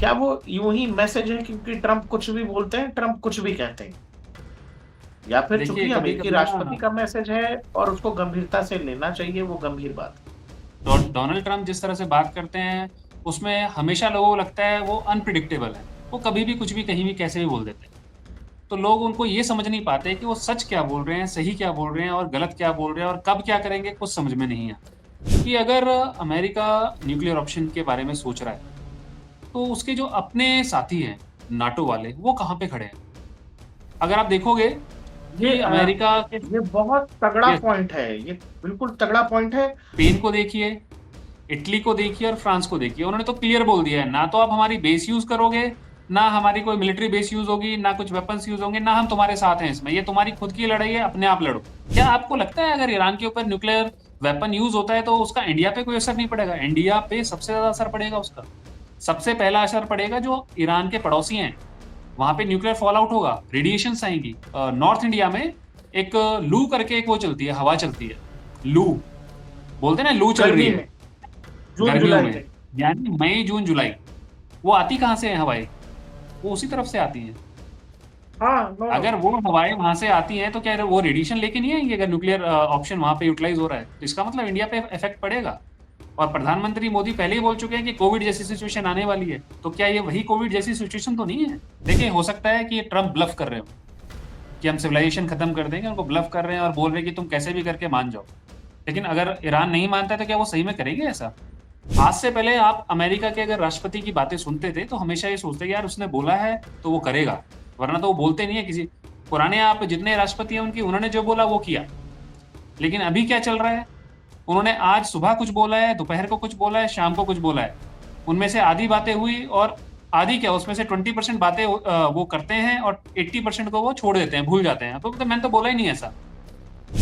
क्या वो यूं ही मैसेज है क्योंकि ट्रम्प कुछ भी बोलते हैं, ट्रम्प कुछ भी कहते हैं? या फिर देखिए, चूंकि अमेरिकी कभी-कभी ना राष्ट्रपति का मैसेज है और उसको गंभीरता से लेना चाहिए, वो गंभीर बात है। डोनाल्ड ट्रंप जिस तरह से बात करते हैं, उसमें हमेशा लोगों को लगता है वो अनप्रेडिक्टेबल है। वो कभी भी कुछ भी, कहीं भी, कैसे भी बोल देते हैं। तो लोग उनको ये समझ नहीं पाते कि वो सच क्या बोल रहे हैं, सही क्या बोल रहे हैं और गलत क्या बोल रहे हैं और कब क्या करेंगे, कुछ समझ में नहीं आता। कि अगर अमेरिका न्यूक्लियर ऑप्शन के बारे में सोच रहा है, तो उसके जो अपने साथी हैं, नाटो वाले, वो कहाँ पे खड़े हैं? अगर आप देखोगे ये कि अमेरिका के ये बहुत तगड़ा यस, पॉइंट है, ये बिल्कुल तगड़ा पॉइंट है। स्पेन को देखिए, इटली को देखिए और फ्रांस को देखिए। उन्होंने तो क्लियर बोल दिया है, ना तो आप हमारी बेस यूज करोगे, ना हमारी कोई मिलिट्री बेस यूज होगी, ना कुछ वेपन्स यूज होंगे, ना हम तुम्हारे साथ हैं इसमें। ये तुम्हारी खुद की लड़ाई है, अपने आप लड़ो। क्या आपको लगता है अगर ईरान के ऊपर न्यूक्लियर वेपन यूज होता है तो उसका इंडिया पे कोई असर नहीं पड़ेगा? इंडिया पे सबसे ज्यादा असर पड़ेगा उसका। सबसे पहला असर पड़ेगा जो ईरान के पड़ोसी हैं, वहां पे न्यूक्लियर फॉल आउट होगा, रेडिएशन आएंगी। नॉर्थ इंडिया में एक लू करके एक वो चलती है, हवा चलती है, लू बोलते हैं ना, लू चल रही गर्मी है में, जून गर्मियों जुलाई में, में। यानी मई जून जुलाई। वो आती कहाँ से है हवाएं? वो उसी तरफ से आती हैं। हाँ, नो नो। अगर वो हवाएं वहां से आती हैं तो क्या वो रेडिएशन लेके नहीं आएंगे? अगर न्यूक्लियर ऑप्शन वहां पे यूटिलाइज हो रहा है तो इसका मतलब इंडिया पे इफेक्ट पड़ेगा। और प्रधानमंत्री मोदी पहले ही बोल चुके हैं कि कोविड जैसी सिचुएशन आने वाली है। तो क्या ये वही कोविड जैसी सिचुएशन तो नहीं है? देखिए, हो सकता है कि ये ट्रम्प ब्लफ कर रहे हो कि हम सिविलाइजेशन खत्म कर देंगे, उनको ब्लफ कर रहे हैं और बोल रहे हैं कि तुम कैसे भी करके मान जाओ। लेकिन अगर ईरान नहीं मानता है तो क्या वो सही में करेंगे ऐसा? आज से पहले आप अमेरिका के अगर राष्ट्रपति की बातें सुनते थे तो हमेशा ये सोचते कि यार उसने बोला है तो वो करेगा, वरना तो वो बोलते नहीं है किसी। पुराने आप जितने राष्ट्रपति हैं उनकी, उन्होंने जो बोला वो किया। लेकिन अभी क्या चल रहा है? उन्होंने आज सुबह कुछ बोला है, दोपहर को कुछ बोला है, शाम को कुछ बोला है। उनमें से आधी बातें हुई और आधी क्या, उसमें से 20% बातें वो करते हैं और 80% को वो छोड़ देते हैं, भूल जाते हैं। तो मैंने तो बोला ही नहीं ऐसा।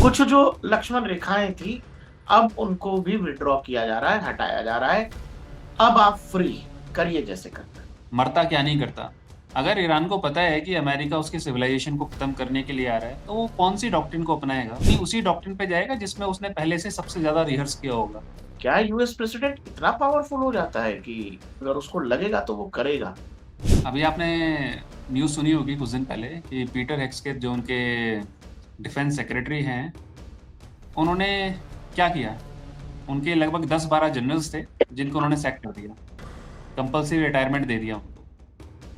कुछ जो लक्ष्मण रेखाएं थी, अब उनको भी विड्रॉ किया जा रहा है, हटाया जा रहा है। अब आप फ्री करिए जैसे करना है। मरता क्या नहीं करता। अगर ईरान को पता है कि अमेरिका उसके सिविलाइजेशन को खत्म करने के लिए आ रहा है, तो वो कौन सी डॉक्ट्रिन को अपनाएगा? नहीं, उसी डॉक्ट्रिन पे जाएगा जिसमें उसने पहले से सबसे ज्यादा रिहर्स किया होगा। क्या यूएस प्रेसिडेंट इतना पावरफुल हो जाता है कि अगर उसको लगेगा तो वो करेगा? अभी आपने न्यूज़ सुनी होगी कुछ दिन पहले कि पीटर हेक्सकेट, जो उनके डिफेंस सेक्रेटरी हैं, उन्होंने क्या किया? उनके लगभग 10-12 जनरल्स थे जिनको उन्होंने सैक कर दिया, कंपल्सरी रिटायरमेंट दे दिया उनको।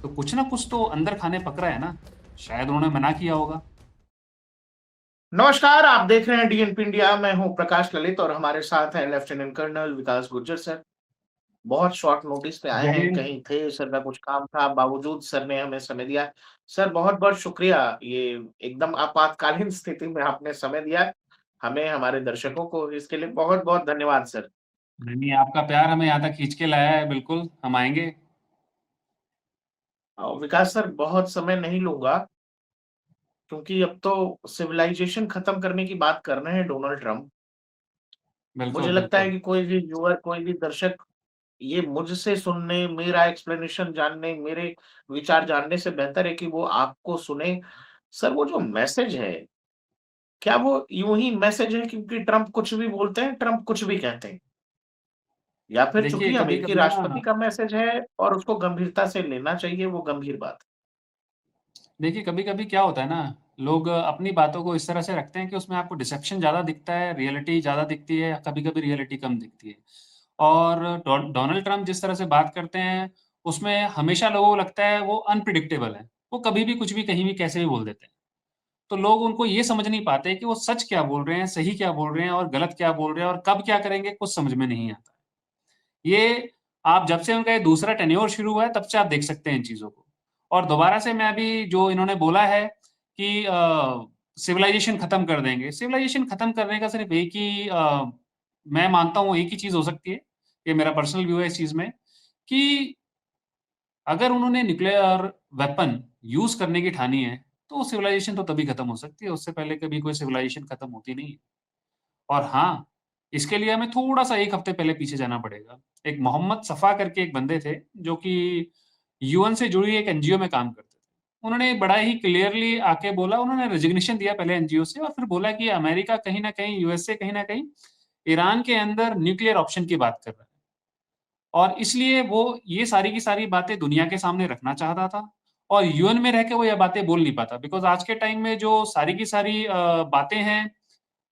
तो कुछ ना कुछ तो अंदर खाने पक रहा है ना। शायद उन्होंने मना किया होगा। नमस्कार, आप देख रहे हैं डीएनपी इंडिया। मैं हूं प्रकाश ललित और हमारे साथ हैं लेफ्टिनेंट कर्नल विकास गुर्जर सर। बहुत शॉर्ट नोटिस पे आए जय हैं, हिंद। कहीं थे सर का कुछ काम था, बावजूद सर ने हमें समय दिया। सर बहुत बहुत शुक्रिया, ये एकदम आपातकालीन स्थिति में आपने समय दिया हमें, हमारे दर्शकों को, इसके लिए बहुत बहुत धन्यवाद सर। नहीं, नहीं, आपका प्यार हमें यहाँ तक खींच के लाया है, बिल्कुल, हम आएँगे। विकास सर, बहुत समय नहीं लूंगा क्योंकि अब तो सिविलाइजेशन खत्म करने की बात कर रहे हैं डोनाल्ड ट्रम्प। मुझे बिल्कुल, लगता है बिल्कुल। कि कोई भी व्यूअर, कोई भी दर्शक ये मुझसे सुनने, मेरा एक्सप्लेनेशन जानने, मेरे विचार जानने से बेहतर है कि वो आपको सुने। सर वो जो मैसेज है, क्या वो यूं ही मैसेज है क्योंकि ट्रम्प कुछ भी बोलते हैं, ट्रम्प कुछ भी कहते हैं? या फिर देखिए, चूंकि अमेरिकी कभी-कभी राष्ट्रपति ना का मैसेज है और उसको गंभीरता से लेना चाहिए, वो गंभीर बात है? देखिए, कभी-कभी क्या होता है ना, लोग अपनी बातों को इस तरह से रखते हैं कि उसमें आपको डिसेप्शन ज़्यादा दिखता है, रियलिटी ज़्यादा दिखती है, या कभी-कभी रियलिटी कम दिखती है। और डोनाल्ड ट्रम्प जिस तरह से बात करते हैं, उसमें हमेशा लोगों को लगता है वो अनप्रेडिक्टेबल है। वो कभी भी, कुछ भी, कहीं भी, कैसे भी बोल देते हैं। तो लोग उनको ये समझ नहीं पाते कि वो सच क्या बोल रहे हैं, सही क्या बोल रहे हैं और गलत क्या बोल रहे हैं और कब क्या करेंगे, कुछ समझ में नहीं आता। ये आप जब से उनका ये दूसरा टेन्योर शुरू हुआ है, तब से आप देख सकते हैं इन चीज़ों को। और दोबारा से मैं अभी जो इन्होंने बोला है कि सिविलाइज़ेशन खत्म कर देंगे। सिविलाइज़ेशन खत्म करने का सिर्फ़ एक ही मैं मानता हूँ, एक ही चीज़ हो सकती है। ये मेरा पर्सनल व्यू है इस चीज़ में, कि अगर उन्होंने न्यूक्लियर वेपन यूज़ करने की ठानी है, तो सिविलाइज़ेशन तो तभी खत्म हो सकती है, उससे पहले कभी कोई सिविलाइज़ेशन खत्म होती नहीं है। और हाँ, इसके लिए हमें थोड़ा-सा 1 हफ्ते पहले पीछे जाना पड़ेगा। एक मोहम्मद सफ़ा करके एक बंदे थे, जो कि यूएन से जुड़ी एक एनजीओ में काम करते थे। उन्होंने बड़ा ही क्लियरली आके बोला, उन्होंने रेज़िग्नेशन दिया पहले एनजीओ से और फिर बोला कि अमेरिका कहीं न कहीं, यूएसए कहीं न कहीं ईरान के अंदर न्यूक्लियर ऑप्शन की बात कर रहा है। और इसलिए वो ये सारी की सारी बातें दुनिया के सामने रखना चाहता था, और यूएन में रह के वो ये बातें बोल नहीं पाता, बिकॉज़ आज के टाइम में जो सारी की सारी बातें हैं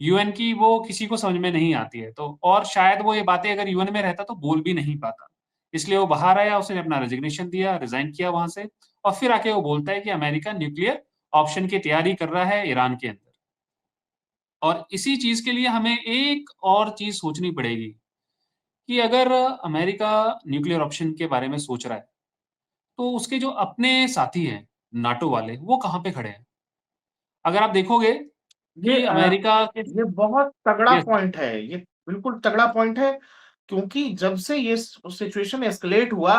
यूएन की, वो किसी को समझ में नहीं आती है। तो और शायद वो ये बातें अगर यूएन में रहता तो बोल भी नहीं पाता। इसलिए वो बाहर आया, उसने अपना रेजिग्नेशन दिया, रिज़ाइन किया वहाँ से, और फिर आके वो बोलता है कि अमेरिका न्यूक्लियर ऑप्शन की तैयारी कर रहा है ईरान के अंदर। और इसी चीज़ के लिए हमें एक और चीज़ सोचनी पड़ेगी कि अगर अमेरिका न्यूक्लियर ऑप्शन के बारे में सोच रहा है, तो उसके जो अपने साथी हैं, नाटो वाले, वो कहाँ पे खड़े हैं? अगर आप देखोगे ये कि अमेरिका के ये बहुत तगड़ा यस, पॉइंट है, ये बिल्कुल तगड़ा पॉइंट है, क्योंकि जब से ये सिचुएशन एस्केलेट हुआ,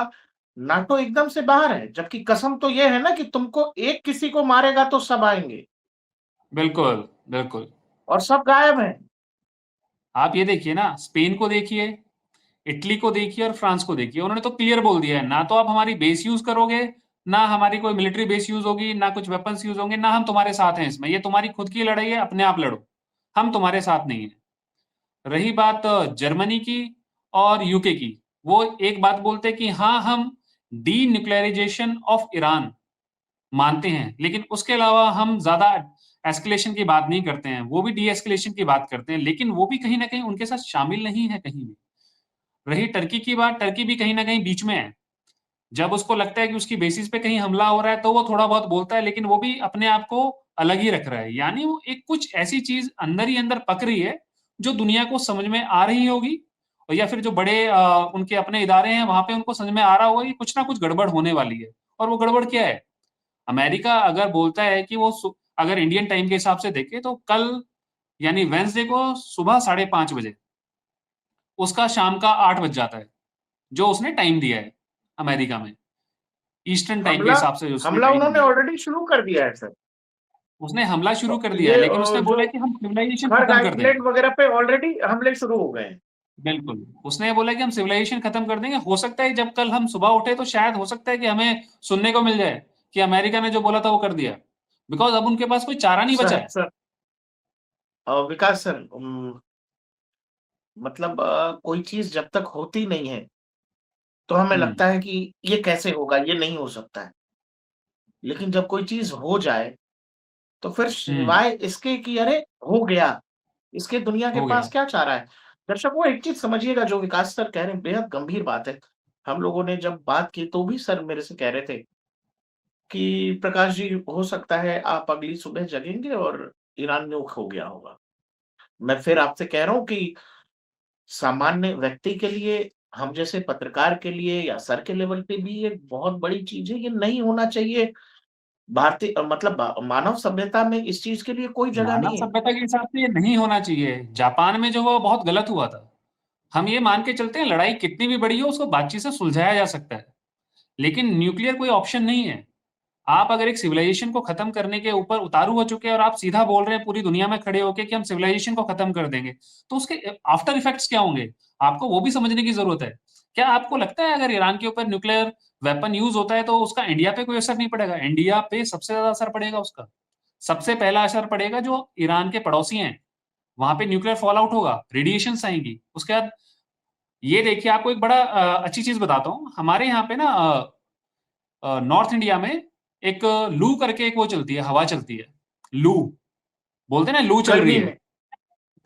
नाटो एकदम से बाहर है, जबकि कसम तो ये है ना कि तुमको एक किसी को मारेगा तो सब आएँगे बिल्कुल, बिल्कुल। और सब गायब हैं। आप ये देखिए ना, स्पेन को देखिए, इटली को देखिए और फ्रांस को देखिए, उन्होंने तो क्लियर बोल दिया है, ना तो आप हमारी बेस यूज़ करोगे, ना हमारी कोई मिलिट्री बेस यूज़ होगी, ना कुछ वेपन्स यूज़ होंगे, ना हम तुम्हारे साथ हैं इसमें, ये तुम्हारी खुद की लड़ाई है, अपने आप लड़ो, हम तुम्हारे साथ नहीं हैं। रही बात जर्मनी की और यूके की, वो एक बात बोलते हैं कि हाँ, हम डीन्यूक्लियराइज़ेशन ऑफ ईरान मानते हैं, लेकिन उसके अलावा हम ज़्यादा एस्केलेशन की बात नहीं करते हैं, वो भी डी-एस्केलेशन की बात करते हैं, लेकिन वो भी कहीं न कहीं उनके साथ शामिल नहीं है कहीं भी। रही टर्की की बात, टर्की भी कहीं न कहीं बीच में है। जब उसको लगता है कि उसकी बेसिस पे कहीं हमला हो रहा है, तो वो थोड़ा बहुत बोलता है, लेकिन वो भी अपने आप को अलग ही रख रहा है। यानी वो एक कुछ ऐसी चीज़ अंदर ही अंदर पक रही है, जो दुनिया को समझ में आ रही होगी, और या फिर जो बड़े उनके अपने इदारे हैं, वहाँ पे उनको समझ में आ रहा होगा कि कुछ ना कुछ गड़बड़ होने वाली है। और वो गड़बड़ क्या है? अमेरिका अगर बोलता है कि वो अगर इंडियन टाइम के हिसाब से देखें, तो कल यानी वेडनेसडे को सुबह 5:30 बजे, उसका शाम का 8 बज जाता है, जो उसने टाइम दिया है अमेरिका में। ईस्टर्न टाइम के हमला हिसाब से उसने हमला टाइम उन्होंने दिया है। ऑलरेडी शुरू कर दिया है सर। उसने हमला शुरू कर दिया है, ये लेकिन उसने बोला जो है कि हम सिविलाइजेशन खर्ग खत्म कर देंगे। आइलैंड वगैरह पे ऑलरेडी हमले शुरू हो गए हैं। बिल्कुल, उसने ये बोला कि हम सिविलाइजेशन खत्म कर देंगे। हो सकता है जब कल हम सुबह उठे तो शायद हो सकता है कि हमें सुनने को मिल जाए कि अमेरिका ने जो बोला था वो कर दिया। बिकॉज़ अब उनके पास कोई चारा नहीं बचा सर है। सर विकास सर, मतलब कोई चीज़ जब तक होती नहीं है, तो हमें हुँ, लगता है कि ये कैसे होगा, ये नहीं हो सकता है। लेकिन जब कोई चीज़ हो जाए, तो फिर हुँ, सिवाय इसके कि अरे! हो गया, इसके दुनिया के हो पास गया। क्या चारा है? दर्शकों, एक चीज़ समझिएगा, जो विकास सर कह रहे हैं बेहद गंभीर बात है। हम लोगों ने जब बात की तो भी सर मेरे से कह रहे थे कि प्रकाश जी, हो सकता है आप अगली सुबह जगेंगे और ईरान न्यूक हो गया होगा। मैं फिर आपसे कह रहा हूँ कि सामान्य व्यक्ति के लिए, हम जैसे पत्रकार के लिए या सर के लेवल पे भी ये बहुत बड़ी चीज़ है, ये नहीं होना चाहिए। भारतीय मतलब मानव सभ्यता में इस चीज़ के लिए कोई जगह मानव नहीं है। सभ्यता के हिसाब से ये नहीं होना चाहिए। जापान में जो हुआ वो बहुत गलत हुआ था। हम ये मान के चलते हैं लड़ाई कितनी भी बड़ी हो उसको बातचीत से सुलझाया जा सकता है। लेकिन न्यूक्लियर कोई ऑप्शन नहीं है। आप अगर एक सिविलाइजेशन को खत्म करने के ऊपर उतारू हो चुके हैं और आप सीधा बोल रहे हैं पूरी दुनिया में खड़े होके कि हम सिविलाइजेशन को खत्म कर देंगे, तो उसके आफ्टर इफेक्ट्स क्या होंगे? आपको वो भी समझने की ज़रूरत है। क्या आपको लगता है अगर ईरान के ऊपर न्यूक्लियर वेपन यूज़ होता है तो उसका इंडिया पे कोई असर नहीं पड़ेगा? इंडिया पे सबसे ज़्यादा असर पड़ेगा उसका। सबसे पहला असर पड़ेगा जो ईरान के पड़ोसी हैं, वहाँ पे न्यूक्लियर फॉल आउट होगा, रेडिएशंस आएँगी। उसके बाद ये देखिए आपको एक बड़ा अच्छी चीज़ बताता हूँ। हमारे यहाँ पे ना नॉर्थ इंडिया में एक लू करके एक वो चलती है, हवा चलती है। लू, बोलते हैं ना लू चल रही गर्मी है, में,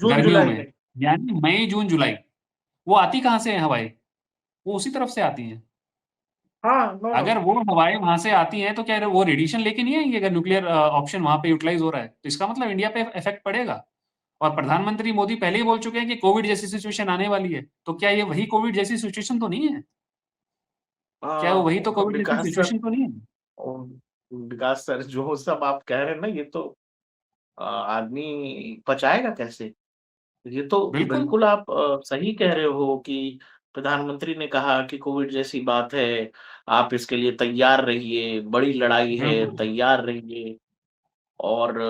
जून गर्मियों जुलाई में, में। यानी मई, जून, जुलाई। वो आती कहाँ से हैं हवाएँ? वो उसी तरफ से आती हैं। हाँ, नो, नो। अगर वो हवाएँ वहाँ से आती हैं, तो क्या वो रेडिएशन लेके नहीं आएँगी अगर न्यूक्लियर ऑप्शन वहाँ पे यूटिलाइज़ हो रहा है? तो इसका मतलब इंडिया पे इफ़ेक्ट पड़ेगा। और प्रधानमंत्री मोदी पहले ही बोल चुके हैं कि कोविड जैसी सिचुएशन आने वाली है। तो क्या ये वही कोविड जैसी सिचुएशन तो नहीं है? अ, क्या वो वही तो कोविड जैसी विकास सर, सिचुएशन तो नहीं है? विकास सर, जो सब आप कह रहे हैं ना, ये तो आदमी पचाएगा कैसे? ये तो बिल्कुल, बिल्कुल आप सही कह रहे हो कि प्रधानमंत्री ने कहा कि कोविड जैसी बात है, आप इसके लिए तैयार रहिए, बड़ी लड़ाई है, बिल्कुल। तैयार रहिए। और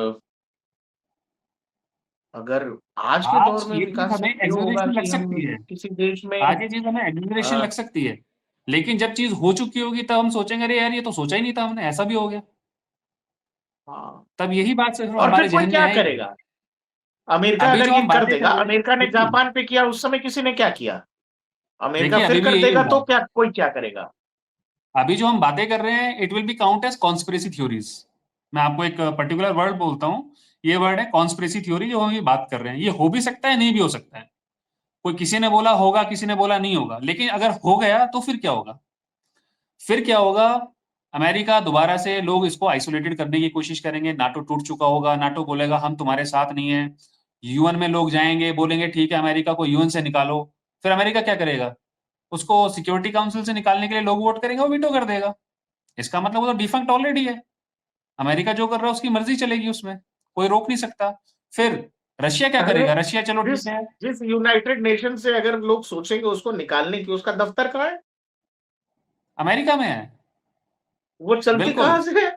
अगर आज के दौर आज में ये चीज़ विकास हमें सर ये होगा एक्सेलरेशन लग कि हम सकती है। किसी देश में आज ये चीज़ हमें एक्सेलरेशन अ, लग सकती है। लेकिन जब चीज़ हो चुकी होगी तब हम सोचेंगे अरे यार ये तो सोचा ही नहीं था हमने, ऐसा भी हो गया। हाँ, तब यही बात सिर्फ़ और फिर हमारे कोई ज़हन में क्या आएगी। करेगा? अमेरिका अभी अगर जो ये हम कर बातें देगा, कर रहे हैं अमेरिका ने बिल्कुल, जापान पे किया, उस समय किसी ने क्या किया? अमेरिका देखिए, फिर अभी भी कर यही देगा हो रहा तो है। क्या कोई क्या करेगा? अभी जो हम बातें कर रहे हैं, it will be count as conspiracy theories. मैं आपको एक पर्टिकुलर वर्ड बोलता हूँ, ये वर्ड है कॉन्स्पिरेसी थ्योरी, जो हम ये बात कर रहे हैं। ये हो भी सकता है, नहीं भी हो सकता है। कोई किसी ने बोला होगा, किसी ने बोला नहीं होगा। लेकिन अगर हो गया, तो फिर क्या होगा? फिर क्या होगा? अमेरिका दोबारा से लोग इसको आइसोलेटेड करने की कोशिश करेंगे, नाटो टूट चुका होगा, नाटो बोलेगा हम तुम्हारे साथ नहीं है। यूएन में लोग जाएँगे, बोलेंगे ठीक है अमेरिका को यूएन से निकालो। फिर अमेरिका क्या करेगा? उसको सिक्योरिटी काउंसिल से निकालने के लिए लोग वोट करेंगे, वो वीटो कर देगा। इसका मतलब वो तो डिफंक्ट ऑलरेडी है। अमेरिका जो कर रहा है उसकी मर्ज़ी चलेगी उसमें, कोई रोक नहीं सकता। फिर रशिया क्या अरे करेगा? रशिया चलो जिस ठीक है, जिस यूनाइटेड नेशन से अगर लोग सोचेंगे उसको निकालने की, उसका दफ्तर कहाँ है? अमेरिका में है। वो चलती बिल्कुल, कहाँ से है?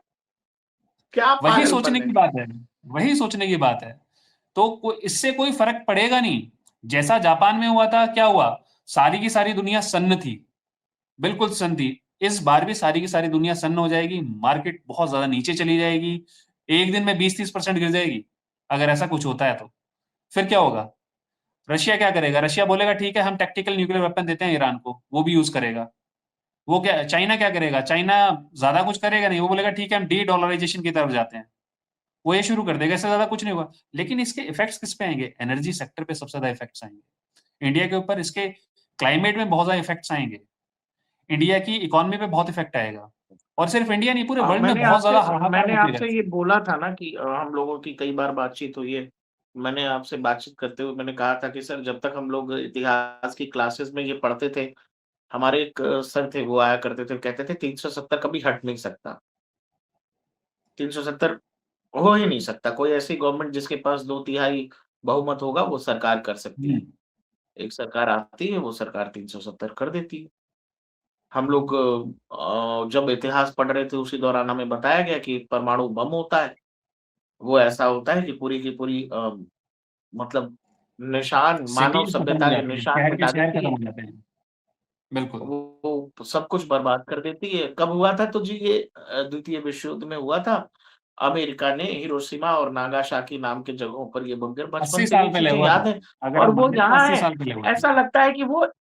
क्या वही सोचने पागलपन की है? बात है, वही सोचने की बात है। तो इससे कोई फ़र्क पड़ेगा नहीं। जैसा जापान में हुआ था, क्या हुआ? सारी की सारी दुनिया सन्न थी, बिल्कुल सन्न थी। इस बार भी सारी की सारी दुनिया सन्न हो जाएगी, मार्केट बहुत ज़्यादा नीचे चली जाएगी, एक दिन में 20-30% गिर जाएगी, अगर ऐसा कुछ होता है तो। फिर क्या होगा? रशिया क्या करेगा? रशिया बोलेगा ठीक है हम टैक्टिकल न्यूक्लियर वेपन देते हैं ईरान को, वो भी यूज़ करेगा। वो क्या चाइना क्या करेगा? चाइना ज़्यादा कुछ करेगा नहीं, वो बोलेगा ठीक है हम डी-डॉलराइज़ेशन की तरफ जाते हैं। वो ये शुरू कर देगा, इससे ज़्यादा कुछ नहीं होगा। लेकिन इसके इफ़ेक्ट्स किस पे आएँगे? एनर्जी सेक्टर पे सबसे ज़्यादा इफ़ेक्ट्स आएँगे। इंडिया के ऊपर इसके क्लाइमेट में बहुत ज़्यादा इफ़ेक्ट्स आएँगे। इंडिया की इकोनॉमी पे बहुत इफ़ेक्ट आएगा। और सिर्फ इंडिया नहीं, पूरे वर्ल्ड में बहुत ज़्यादा हाहाकार मैंने मचेगा आपसे ये इससे। बोला था ना कि हम लोगों की कई बार बातचीत हुई है। मैंने आपसे बातचीत करते हुए मैंने कहा था कि सर जब तक हम लोग इतिहास की क्लासेस में ये पढ़ते थे, हमारे एक सर थे वो आया करते थे, कहते थे 370 कभी हट नहीं सकता। 370 हो ही नहीं सकता। कोई ऐसी गवर्नमेंट जिसके पास 2/3 बहुमत होगा वो सरकार कर सकती हुँ, है। एक सरकार आती है, वो सरकार 370 कर देती है। हम लोग जब इतिहास पढ़ रहे थे उसी दौरान हमें बताया गया कि परमाणु बम होता है। वो ऐसा होता है कि पूरी की पूरी मतलब निशान मानव सिटीज़ खत्म हो सभ्यता के जाती हैं, निशान शहर के मिटा शहर देती खत्म है। हो जाते हैं। बिल्कुल। वो सब कुछ बर्बाद कर देती है। कब हुआ था तो जी ये द्वितीय विश्व युद्ध में हुआ था। अमेरिका ने हिरोशिमा और नागासाकी नाम के जगहों पर ये बम गिरा। 80 बचपन से साल ये पहले चीज़ें हुआ याद था। हैं अगर और आप वो माने तो यहाँ 80 है। साल पहले हुआ था। ऐसा लगता है कि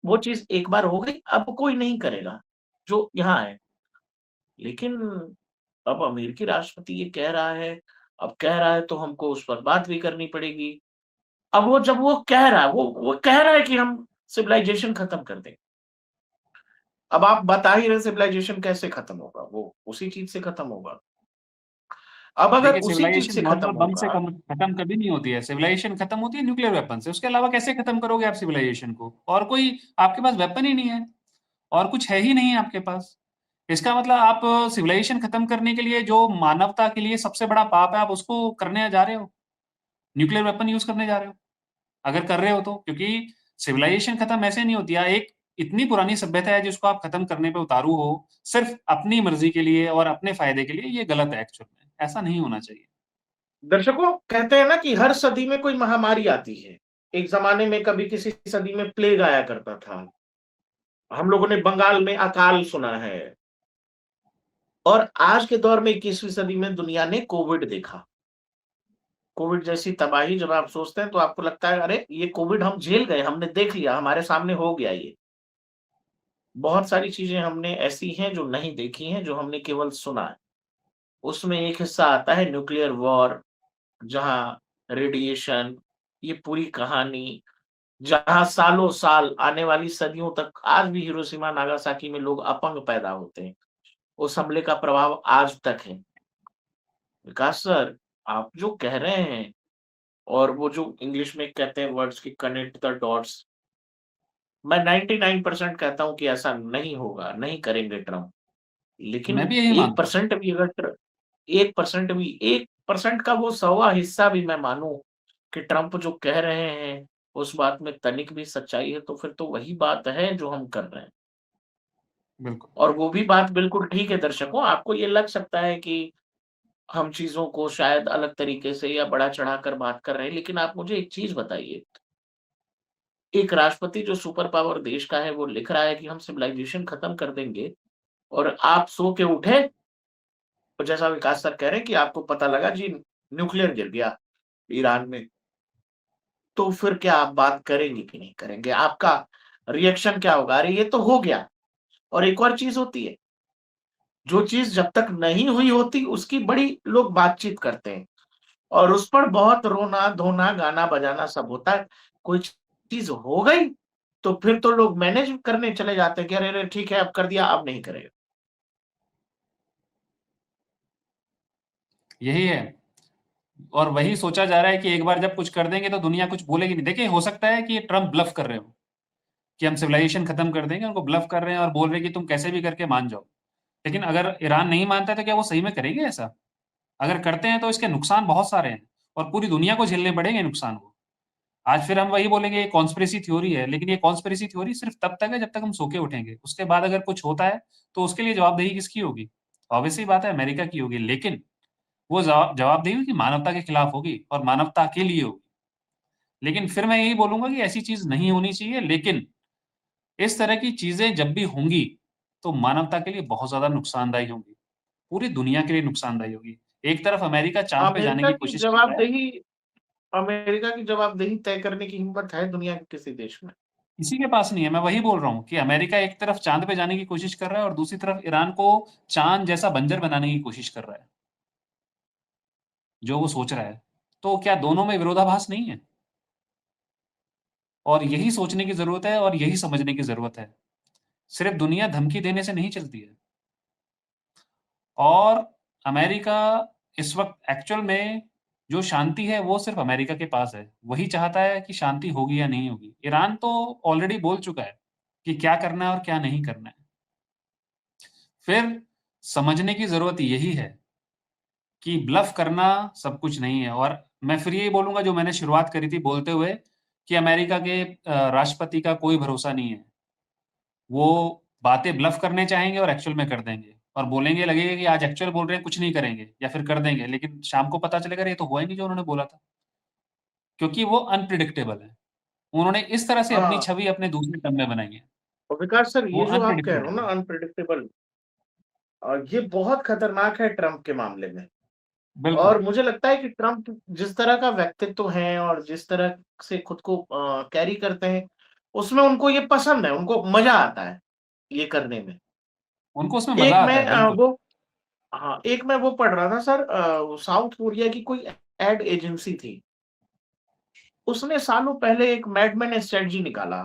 वो चीज़ एक बार हो गई, अब कोई नहीं करेगा, जो यहाँ है। लेकिन अब अमेरिकी राष्ट्रपति ये कह रहा है, अब कह रहा है तो हमको उस पर बात भी करनी पड़ेगी। अब वो जब वो कह रहा है, वो कह रहा है कि हम सिविलाइज़ेशन खत्म कर दें। अब आप बता ही रहे सिविलाइज़ेशन कैसे खत्म होगा? वो उसी चीज़ से खत्म होगा। अब अगर देखिए, उसी चीज़ सिविलाइज़ेशन से खत्म नॉर्मल बम से होगा कम खत्म कभी नहीं होती है। सिविलाइज़ेशन खत्म होती है न्यूक्लियर वेपन से। उसके अलावा कैसे खत्म करोगे आप सिविलाइज़ेशन को? और कोई आपके पास वेपन ही नहीं है, और कुछ है ही नहीं आपके पास। इसका मतलब आप सिविलाइज़ेशन खत्म करने के लिए जो मानवता के लिए सबसे बड़ा पाप है, आप उसको करने जा रहे हो। न्यूक्लियर वेपन यूज़ करने जा रहे हो। अगर कर रहे हो तो, क्योंकि सिविलाइज़ेशन खत्म ऐसे नहीं होती है। एक इतनी पुरानी सभ्यता है जिसको आप खत्म करने पे उतारू हो, सिर्फ़ अपनी मर्ज़ी के लिए और अपने फ़ायदे के लिए, ये गलत है एक्चुअल में। ऐसा नहीं होना चाहिए। दर्शकों कहते हैं ना कि हर सदी में कोई महामारी आती है। एक ज़माने में कभी किसी सदी में प्लेग आया करता था। हम लोगों ने बंगाल में अकाल सुना है और आज के दौर में 21वीं सदी में दुनिया ने कोविड देखा। कोविड जैसी तबाही जब आप सोचते हैं तो आपको लगता है अरे! ये कोविड हम झेल गए, हमने देख लिया, हमारे सामने हो गया ये। बहुत सारी चीज़ें हमने ऐसी हैं जो नहीं देखी हैं, जो हमने केवल सुना है। उसमें एक हिस्सा आता है न्यूक्लियर वॉर, जहाँ रेडिएशन, ये पूरी कहानी, जहाँ सालों-साल आने वाली सदियों तक आज भी हिरोशिमा, नागासाकी में लोग अपंग पैदा होते हैं। उस हमले का प्रभाव आज तक है। विकास सर, आप जो कह रहे हैं और वो जो इंग्लिश में कहते हैं वर्ड्स की कनेक्ट द डॉट्स, मैं 99% कहता हूँ कि ऐसा नहीं होगा, नहीं करेंगे ट्रम्प। मैं लेकिन भी यही मानता हूँ। 1% भी अगर 1% भी 1% का वो 100वां हिस्सा भी मैं मानूँ कि ट्रम्प जो कह रहे हैं, उस बात में तनिक भी सच्चाई है, तो फिर तो वही बात है जो हम कर रहे हैं। बिल्कुल। और वो भी बात बिल्कुल ठीक है दर्शकों, आपको ये लग सकता है कि हम चीज़ों को शायद अलग तरीके से या बढ़ा-चढ़ा कर बात कर रहे हैं, लेकिन आप मुझे एक चीज़ बताइए, एक राष्ट्रपति जो सुपर पावर देश का है, वो लिख रहा है कि हम सिविलाइज़ेशन खत्म कर देंगे और आप सो के उठे, तो जैसा विकास सर कह रहे हैं कि आपको पता लगा जी न्यूक्लियर गिर गया ईरान में, तो फिर क्या आप बात करेंगे कि नहीं करेंगे? आपका रिएक्शन क्या होगा? अरे ये तो हो गया। और एक और चीज़ होती है, जो चीज़ जब तक नहीं हुई होती उसकी बड़ी लोग बातचीत करते हैं और उस पर बहुत रोना-धोना, गाना-बजाना सब होता है। कोई चीज़ हो गई, तो फिर तो लोग मैनेज करने चले जाते हैं कि अरे-अरे ठीक है अब कर दिया, अब नहीं करेगा। यही है। और वही सोचा जा रहा है कि एक बार जब कुछ कर देंगे तो दुनिया कुछ बोलेगी नहीं। देखिए, हो सकता है कि ट्रम्प ब्लफ कर रहे हो, कि हम सिविलाइजेशन खत्म कर देंगे, उनको ब्लफ कर रहे हैं और बोल रहे हैं कि तुम कैसे भी करके मान जाओ। लेकिन अगर ईरान नहीं मानता है तो क्या वो सही में करेंगे ऐसा? अगर करते हैं तो इसके नुकसान बहुत सारे हैं और पूरी दुनिया को झेलने पड़ेंगे नुकसान वो। आज फिर हम वही बोलेंगे ये कॉन्स्पिरेसी थ्योरी है, लेकिन ये कॉन्स्पिरेसी थ्योरी सिर्फ तब तक है जब तक हम सो के उठेंगे। उसके बाद अगर कुछ होता है तो उसके लिए जवाबदेही किसकी होगी? ऑब्वियस सी बात है, अमेरिका की होगी, लेकिन वो जवाबदेही की मानवता के खिलाफ होगी और मानवता के लिए होगी। लेकिन फिर मैं यही बोलूँगा कि ऐसी चीज़ नहीं होनी चाहिए, लेकिन इस तरह की चीज़ें जब भी होंगी, तो मानवता के लिए बहुत ज़्यादा नुकसानदायी होंगी, पूरी दुनिया के लिए नुकसानदायी होगी। एक तरफ अमेरिका चाँद पे जाने अमेरिका की की कोशिश कर रहा है, जवाबदेही अमेरिका की जवाबदेही तय करने की हिम्मत है दुनिया के किसी देश में? किसी के पास नहीं है। मैं वही बोल रहा हूँ कि अमेरिका एक तरफ चाँद पे जाने की कोशिश कर रहा है और दूसरी तरफ ईरान को चाँद जैसा बंजर बनाने की कोशिश कर रहा है, जो वो सोच रहा है। तो क्या दोनों में विरोधाभास नहीं है? और यही सोचने की ज़रूरत है और यही समझने की ज़रूरत है। सिर्फ़ दुनिया धमकी देने से नहीं चलती है। और अमेरिका इस वक़्त एक्चुअल में जो शांति है वो सिर्फ़ अमेरिका के पास है। वही चाहता है कि शांति होगी या नहीं होगी। ईरान तो ऑलरेडी बोल चुका है कि क्या करना है और क्या नहीं करना है। फिर समझने की ज़रूरत यही है कि ब्लफ़ करना सब कुछ नहीं है। और मैं फिर यही बोलूँगा जो मैंने शुरुआत करी थी बोलते हुए कि अमेरिका के राष्ट्रपति का कोई भरोसा नहीं है। वो बातें ब्लफ़ करने चाहेंगे और एक्चुअल में कर देंगे और बोलेंगे लगेगा कि आज एक्चुअल बोल रहे हैं, कुछ नहीं करेंगे या फिर कर देंगे, लेकिन शाम को पता चलेगा अरे ये तो हुआ ही नहीं जो उन्होंने बोला था। क्योंकि वो अनप्रेडिक्टेबल है। उन्होंने इस तरह से अपनी हाँ, छवि अपने दूसरे टर्म में बनाई है। और विकास सर वो ये जो आप कह रहे हो ना अनप्रेडिक्टेबल है। अनप्रेडिक्टेबल ये बहुत खतरनाक है ट्रम्प के मामले में। बिल्कुल, और मुझे लगता है कि ट्रम्प जिस तरह का व्यक्तित्व है और जिस तरह से खुद को कैरी करते हैं, उसमें उनको ये पसंद है, उनको मज़ा आता है, ये करने में। उनको उसमें मज़ा एक आता मैं है, बिल्कुल। एक मैं वो पढ़ रहा था सर साउथ कोरिया की कोई एड एजेंसी थी। उसने सालों पहले एक मैडमैन स्ट्रैटेजी निकाला।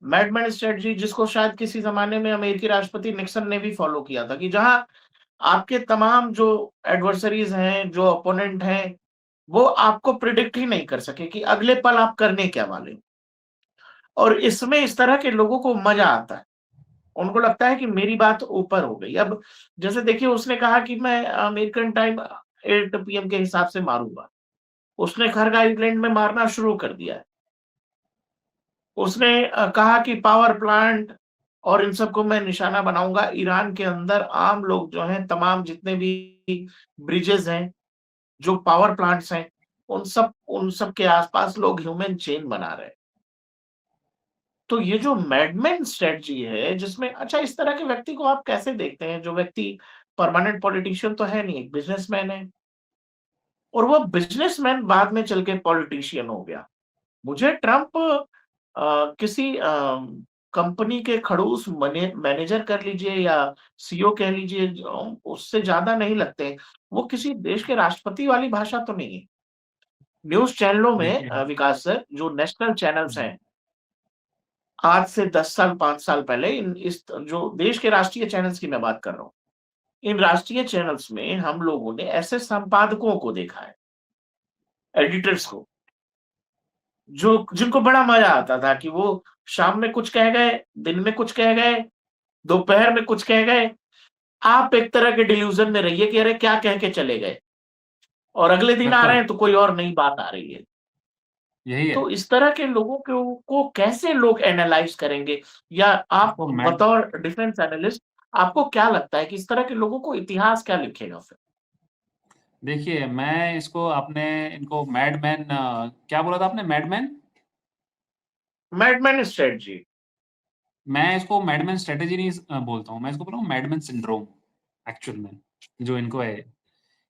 मैडमैन स्ट्रैटेजी जिसको शायद किसी ज़माने में अमेरिकी राष्ट्रपति निक्सन ने भी फॉलो किया था कि जहाँ आपके तमाम जो एडवर्सरीज़ हैं, जो अपोनेंट हैं, वो आपको प्रिडिक्ट ही नहीं कर सके कि अगले पल आप करने क्या वाले हो। और इसमें इस तरह के लोगों को मज़ा आता है। उनको लगता है कि मेरी बात ऊपर हो गई। अब जैसे देखिए उसने कहा कि मैं अमेरिकन टाइम 8 पीएम के हिसाब से मारूँगा। उसने खरग आइलैंड में मारना शुरू कर दिया है। उसने कहा कि पावर प्लांट और इन सबको मैं निशाना बनाऊँगा। ईरान के अंदर आम लोग जो हैं, तमाम जितने भी ब्रिजेज़ हैं, जो पावर प्लांट्स हैं, उन सब के आस-पास लोग ह्यूमन चेन बना रहे हैं। तो ये जो मैडमेन स्ट्रैटेजी है, जिसमें अच्छा इस तरह के व्यक्ति को आप कैसे देखते हैं? जो व्यक्ति परमानेंट पॉलिटिशियन तो है नहीं, एक बिज़नेसमैन है और वो बिज़नेसमैन बाद में चल के पॉलिटिशियन हो गया। मुझे ट्रम्प किसी कंपनी के खड़ूस मैनेजर कर लीजिए या सीईओ कह लीजिए उससे ज़्यादा नहीं लगते। वो किसी देश के राष्ट्रपति वाली भाषा तो नहीं है। न्यूज़ चैनलों में देखिए विकास सर जो नेशनल चैनल्स जी, हैं, आज से 10 साल 5 साल पहले इन इस जो देश के राष्ट्रीय चैनल्स की मैं बात कर रहा हूँ। इन राष्ट्रीय चैनल्स में हम लोगों ने ऐसे संपादकों को देखा है, एडिटर्स को जो जिनको बड़ा मज़ा आता था कि वो शाम में कुछ कह गए, दिन में कुछ कह गए, दोपहर में कुछ कह गए। आप एक तरह के डिल्यूज़न में रहिए कि अरे क्या कह के चले गए और अगले दिन आ रहे बिल्कुल, हैं तो कोई और नई बात आ रही है। यही है। तो इस तरह के लोगों को कैसे लोग एनालाइज़ करेंगे? या आप इसको मैड बतौर डिफेंस एनालिस्ट आपको क्या लगता है कि इस तरह के लोगों को इतिहास क्या लिखेगा फिर? देखिए, मैं इसको आपने इनको मैडमैन क्या बोला था आपने मैडमैन? Madman strategy. मैं इसको मैडमैन स्ट्रैटेजी नहीं बोलता हूँ, मैं इसको बोल रहा हूँ मैडमैन सिंड्रोम एक्चुअल में, जो इनको है।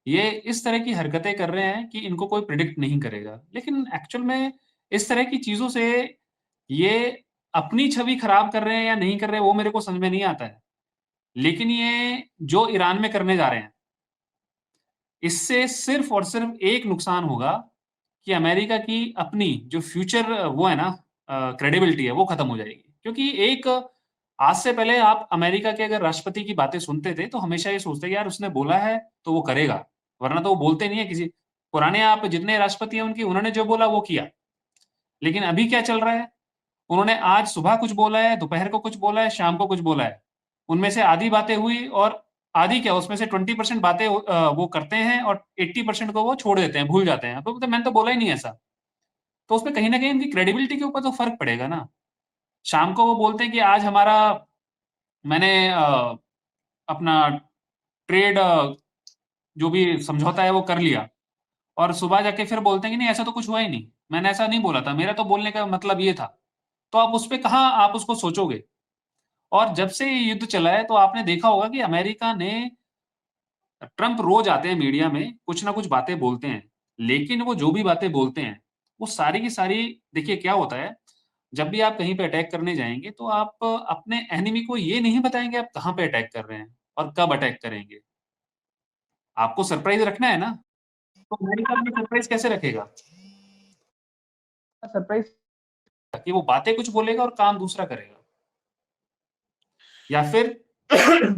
ये इस तरह की हरकतें कर रहे हैं कि इनको कोई प्रेडिक्ट नहीं करेगा। लेकिन एक्चुअल में इस तरह की चीज़ों से ये अपनी छवि खराब कर रहे हैं या नहीं कर रहे हैं वो मेरे को समझ में नहीं आता है। लेकिन ये जो ईरान में करने जा रहे हैं, इससे सिर्फ़ और सिर्फ़ एक नुकसान होगा कि अमेरिका की अपनी जो फ्यूचर वो है ना क्रेडिबिलिटी है वो खत्म हो जाएगी। क्योंकि एक आज से पहले आप अमेरिका के अगर राष्ट्रपति की बातें सुनते थे तो हमेशा ये सोचते कि यार उसने बोला है तो वो करेगा, वरना तो वो बोलते नहीं है किसी पुराने आप जितने राष्ट्रपति हैं उनकी उन्होंने जो बोला वो किया। लेकिन अभी क्या चल रहा है? उन्होंने आज सुबह कुछ बोला है, दोपहर को कुछ बोला है, शाम को कुछ बोला है। उनमें से आधी बातें हुई और आधी क्या उसमें से 20% बातें वो करते हैं और 80% को वो छोड़ देते हैं, भूल जाते हैं। तो बोलते हैं मैंने तो बोला ही नहीं ऐसा। तो उसमें कहीं न कहीं उनकी क्रेडिबिलिटी के ऊपर तो फ़र्क पड़ेगा ना। शाम को वो बोलते हैं कि आज हमारा मैंने अपना ट्रेड जो भी समझौता है वो कर लिया और सुबह जाके फिर बोलते हैं कि नहीं ऐसा तो कुछ हुआ ही नहीं। मैंने ऐसा नहीं बोला था, मेरा तो बोलने का मतलब ये था। तो आप उसपे कहाँ आप उसको सोचोगे? और जब से ये युद्ध चला है तो आपने देखा होगा कि अमेरिका ने ट्रम्प रोज़ आते हैं मीडिया में, कुछ ना कुछ बातें बोलते हैं। लेकिन वो जो भी बातें बोलते हैं, वो सारी की सारी देखिए क्या होता है, जब भी आप कहीं पे अटैक करने जाएँगे तो आप अपने एनिमी को ये नहीं बताएँगे आप कहाँ पे अटैक कर रहे हैं और कब अटैक करेंगे। आपको सरप्राइज़ रखना है ना, तो अमेरिका अपनी सरप्राइज़ कैसे रखेगा? सरप्राइज़ कि वो बातें कुछ बोलेगा और काम दूसरा करेगा। या फिर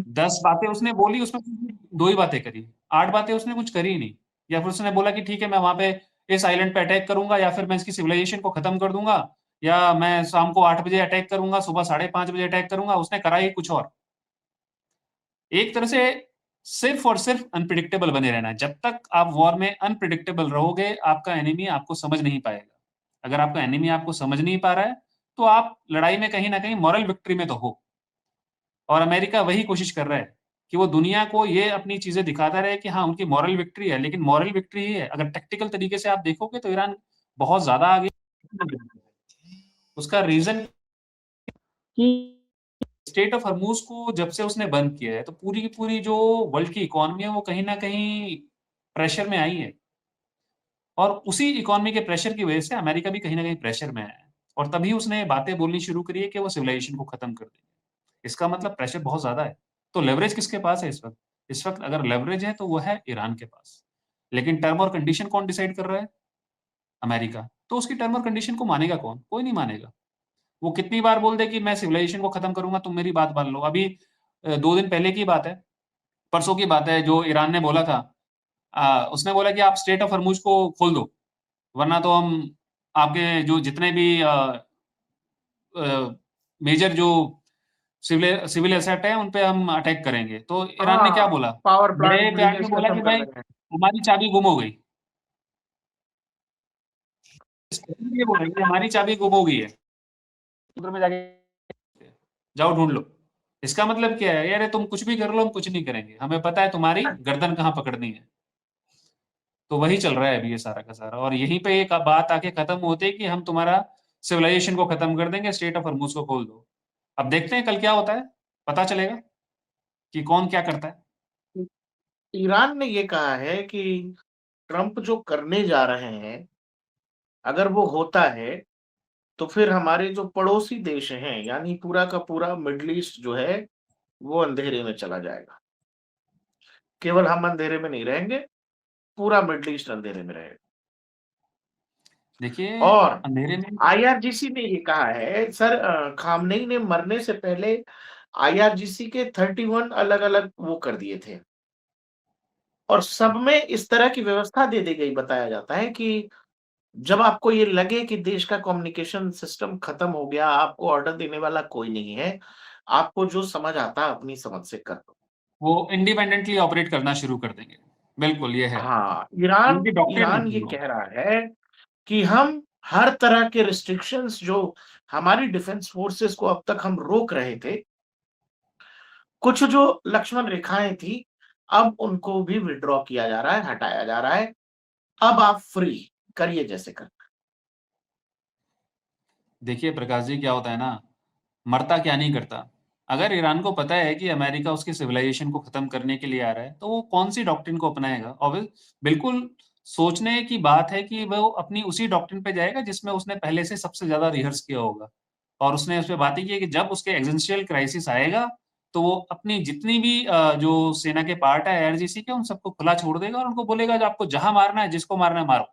10 बातें उसने बोली उसमें से 2 ही बातें करी, 8 बातें उसने कुछ करी ही नहीं। या फिर उसने बोला कि ठीक है मैं वहाँ पे इस आइलैंड पे अटैक करूँगा या फिर मैं इसकी सिविलाइज़ेशन को खत्म कर दूँगा या मैं शाम को 8 बजे अटैक करूँगा, सुबह साढ़े 5 बजे अटैक करूँगा, उसने करा ही कुछ और। एक तरह से सिर्फ़ और सिर्फ़ अनप्रेडिक्टेबल बने रहना है। जब तक आप वॉर में अनप्रेडिक्टेबल रहोगे, आपका एनिमी आपको समझ नहीं पाएगा। अगर आपका एनिमी आपको समझ नहीं पा रहा है, तो आप लड़ाई में कहीं न कहीं मॉरल विक्ट्री में तो हो। और अमेरिका वही कोशिश कर रहा है कि वो दुनिया को ये अपनी चीज़ें दिखाता रहे कि हाँ, उनकी मॉरल विक्ट्री है, लेकिन मॉरल विक्ट्री ही है। अगर टैक्टिकल तरीके से आप देखोगे तो ईरान बहुत ज़्यादा आगे उसका रीज़न कि स्ट्रेट ऑफ हॉर्मज़ को जब से उसने बंद किया है, तो पूरी की पूरी जो वर्ल्ड की इकोनॉमी है, वो कहीं न कहीं प्रेशर में आई है। और उसी इकोनॉमी के प्रेशर की वजह से अमेरिका भी कहीं न कहीं प्रेशर में आया है। और तभी उसने बातें बोलनी शुरू करी है कि वो सिविलाइज़ेशन को खत्म कर देंगे। इसका मतलब प्रेशर बहुत ज़्यादा है। तो लेवरेज किसके पास है इस वक़्त? इस वक़्त अगर लेवरेज है तो वो है ईरान के पास। लेकिन टर्म और कंडीशन कौन डिसाइड कर रहा है? अमेरिका। तो उसकी टर्म और कंडीशन को मानेगा कौन? कोई नहीं मानेगा। वो कितनी बार बोल दे कि मैं सिविलाइज़ेशन को खत्म करूँगा, तुम मेरी बात मान लो। अभी 2 दिन पहले की बात है, परसों की बात है जो ईरान ने बोला था उसने बोला कि आप स्ट्रेट ऑफ हॉर्मज़ को खोल दो, वरना तो हम आपके जो जितने भी अ, मेजर जो सिविल एसेट है, उन पे हम अटैक करेंगे। तो ईरान ने क्या हाँ, बोला? पावर प्लांट बड़े प्यार से बिज़नेस बोला खत्म कि कर भाई देना है। हमारी चाबी गुम हो गई। ये बोल रहे हैं कि हमारी चाबी गुम हो गई है। समुद्र में जाके जाओ ढूँढ लो। इसका मतलब क्या है? अरे तुम कुछ भी कर लो, हम कुछ नहीं करेंगे। हमें पता है तुम्हारी गर्दन कहाँ पकड़नी है। तो वही चल रहा है अभी ये सारा का सारा और यहीं पे एक बात आके खत्म होती है कि हम तुम्हारा सिविलाइज़ेशन को खत्म कर देंगे, स्ट्रेट ऑफ हॉर्मज़ को खोल दो। अब देखते हैं कल क्या होता है, पता चलेगा कि कौन क्या करता है। ईरान ने ये कहा है कि ट्रम्प जो करने जा रहे हैं, अगर वो होता है, तो फिर हमारे जो पड़ोसी देश हैं, यानी पूरा का पूरा मिडल ईस्ट जो है, वो अंधेरे में चला जाएगा। केवल हम अंधेरे में नहीं रहेंगे, पूरा मिडल ईस्ट अंधेरे में रहेगा। देखिए, और अंधेरे में आईआरजीसी ने ये कहा है सर खामनेई ने मरने से पहले आईआरजीसी के 31 अलग-अलग वो कर दिए थे और सब में इस तरह की व्यवस्था दे दी गई बताया जाता है कि जब आपको ये लगे कि देश का कम्युनिकेशन सिस्टम खत्म हो गया, आपको ऑर्डर देने वाला कोई नहीं है, आपको जो समझ आता है अपनी समझ से कर दो। वो इंडिपेंडेंटली ऑपरेट करना शुरू कर देंगे। बिल्कुल, ये है। हाँ, ईरान उनकी डॉक्ट्रिन ईरान ये होती है वो। कह रहा है कि हम हर तरह के रिस्ट्रिक्शंस जो हमारी डिफेंस फोर्सेस को अब तक हम रोक रहे थे, कुछ जो लक्ष्मण रेखाएँ थी, अब उनको भी विथड्रॉ किया जा रहा है, हटाया जा रहा है। अब आप फ्री करिए जैसे करना देखिए प्रकाश जी क्या होता है ना, मरता क्या नहीं करता। अगर ईरान को पता है कि अमेरिका उसकी सिविलाइज़ेशन को ख़त्म करने के लिए आ रहा है, तो वो कौन-सी डॉक्ट्रिन को अपनाएगा? बिल्कुल सोचने की बात है कि वो अपनी उसी डॉक्ट्रिन पे जाएगा जिसमें उसने पहले से सबसे ज़्यादा रिहर्स किया होगा। और उसने उस पे बातें की है कि जब उसके एक्जिस्टेंशियल क्राइसिस आएगा, तो वो अपनी जितनी भी जो सेना के पार्ट है आईआरजीसी के, उन सबको खुला छोड़ देगा और उनको बोलेगा जो आपको जहाँ मारना है, जिसको मारना है मारो।